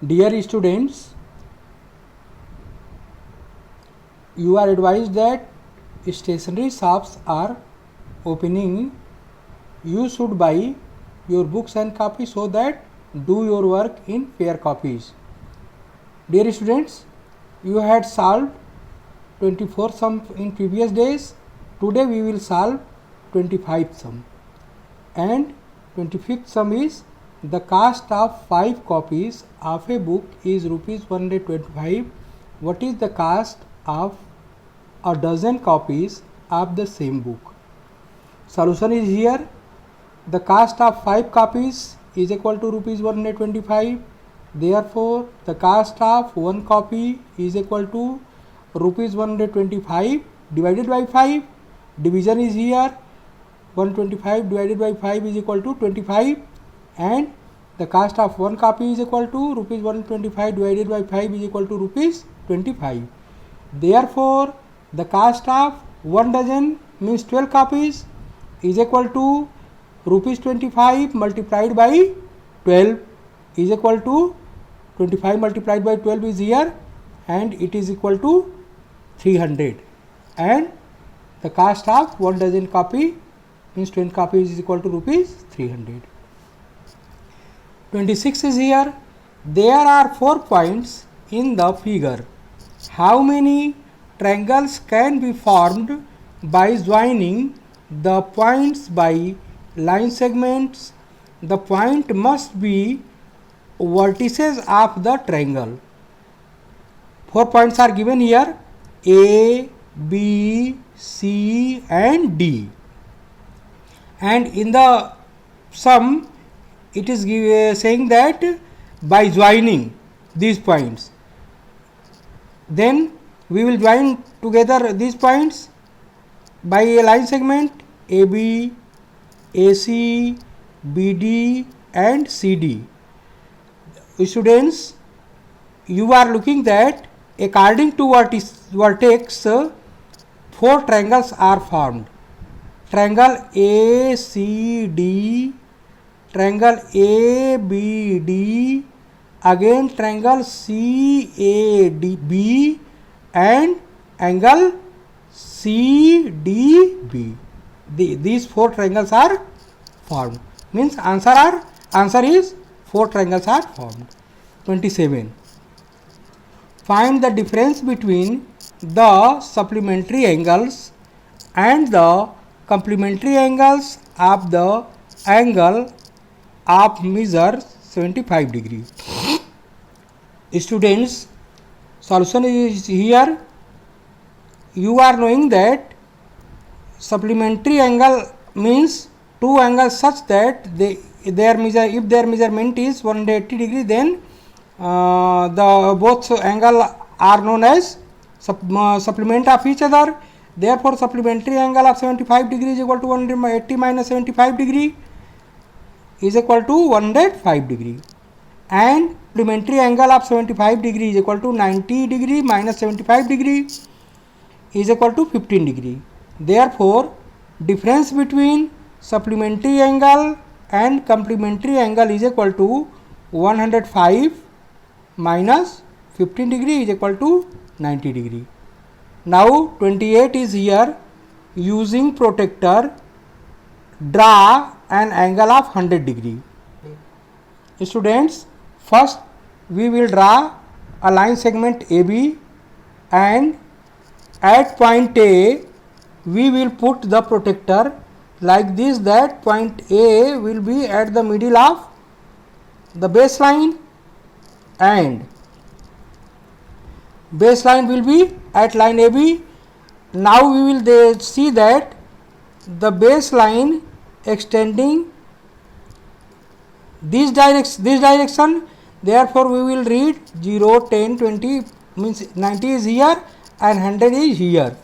Dear students, you are advised that stationery shops are opening. You should buy your books and copies so that do your work in fair copies. Dear students, you had solved 24 sum in previous days. Today we will solve 25th sum, and 25th sum is the cost of 5 copies of a book is rupees 125. What is the cost of a dozen copies of the same book? Solution is here. The cost of 5 copies is equal to rupees 125. Therefore, the cost of 1 copy is equal to rupees 125 divided by 5. Division is here. 125 divided by 5 is equal to 25, and the cost of 1 copy is equal to rupees 125 divided by 5 is equal to rupees 25. Therefore, the cost of 1 dozen means 12 copies is equal to rupees 25 multiplied by 12 is equal to 25 multiplied by 12 is here, and it is equal to 300, and the cost of 1 dozen copy means 10 copies is equal to rupees 300. 26 is here. There are 4 points in the figure. How many triangles can be formed by joining the points by line segments? The point must be vertices of the triangle. 4 points are given here: A, B, C and D. And in the sum it is saying that by joining these points, then we will join together these points by a line segment AB, AC, BD and CD. Students, you are looking that according to vertex 4 triangles are formed. Triangle ACD, triangle ABD, again triangle CADB and angle CDB. These 4 triangles are formed. Means answer is 4 triangles are formed. 27. Find the difference between the supplementary angles and the complementary angles of the angle of measure 75 degree. Students, solution is here. You are knowing that supplementary angle means 2 angles such that if their measurement is 180 degree, then the both angle are known as supplement of each other. Therefore, supplementary angle of 75 degree is equal to 180 minus 75 degree is equal to 105 degree, and supplementary angle of 75 degree is equal to 90 degree minus 75 degree is equal to 15 degree. Therefore, difference between supplementary angle and complementary angle is equal to 105 minus 15 degree is equal to 90 degree. Now 28 is here. Using protractor, draw an angle of 100 degree. Students, first we will draw a line segment AB, and at point A we will put the protractor like this, that point A will be at the middle of the baseline and baseline will be at line AB. Now we will see that the baseline extending this direction. Therefore, we will read 0, 10, 20 means 90 is here and 100 is here.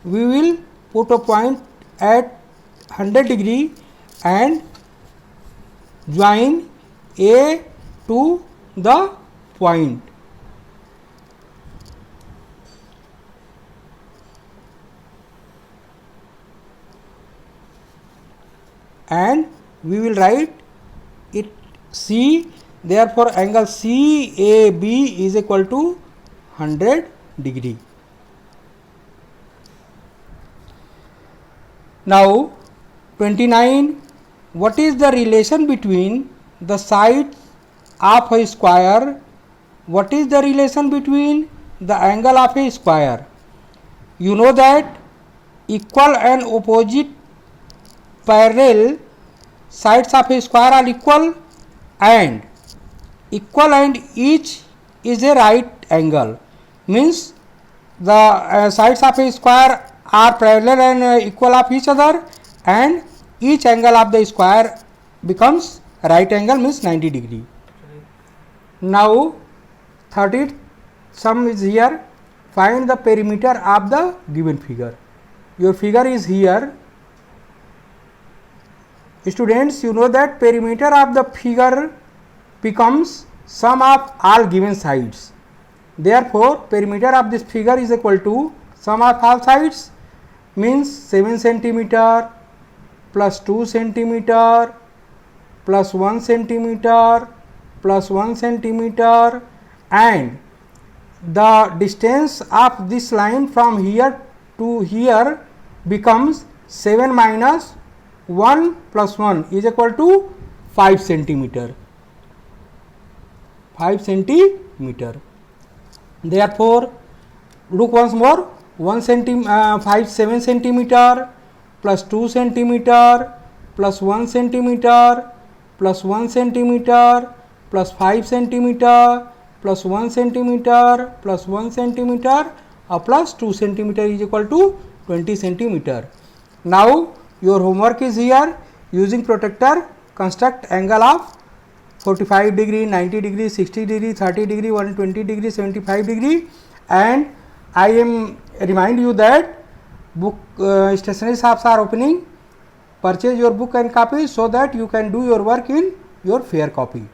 We will put a point at 100 degree and join A to the point. And we will write it C Therefore angle CAB is equal to 100 degree. Now 29, what is the relation between the sides of a square? What is the relation between the angle of a square? You know that equal and opposite parallel sides of a square are equal and each is a right angle, means the sides of a square are parallel and equal of each other, and each angle of the square becomes right angle, means 90 degree. Now 30th sum is here. Find the perimeter of the given figure. Your figure is here. Students, you know that perimeter of the figure becomes sum of all given sides. Therefore perimeter of this figure is equal to sum of all sides, means 7 centimeter plus 2 centimeter plus 1 centimeter plus 1 centimeter, and the distance of this line from here to here becomes 7 minus 1 plus 1 is equal to 5 centimeter. 5 centimeter. Therefore look once more, 7 centimeter plus 2 centimeter plus 1 centimeter plus 1 centimeter plus 5 centimeter plus 1 centimeter plus 1 centimeter plus 2 centimeter is equal to 20 centimeter. Now your homework is here. Using protractor construct angle of 45 degree, 90 degree, 60 degree, 30 degree, 120 degree, 75 degree, and I am remind you that book stationery shops are opening. Purchase your book and copy so that you can do your work in your fair copy.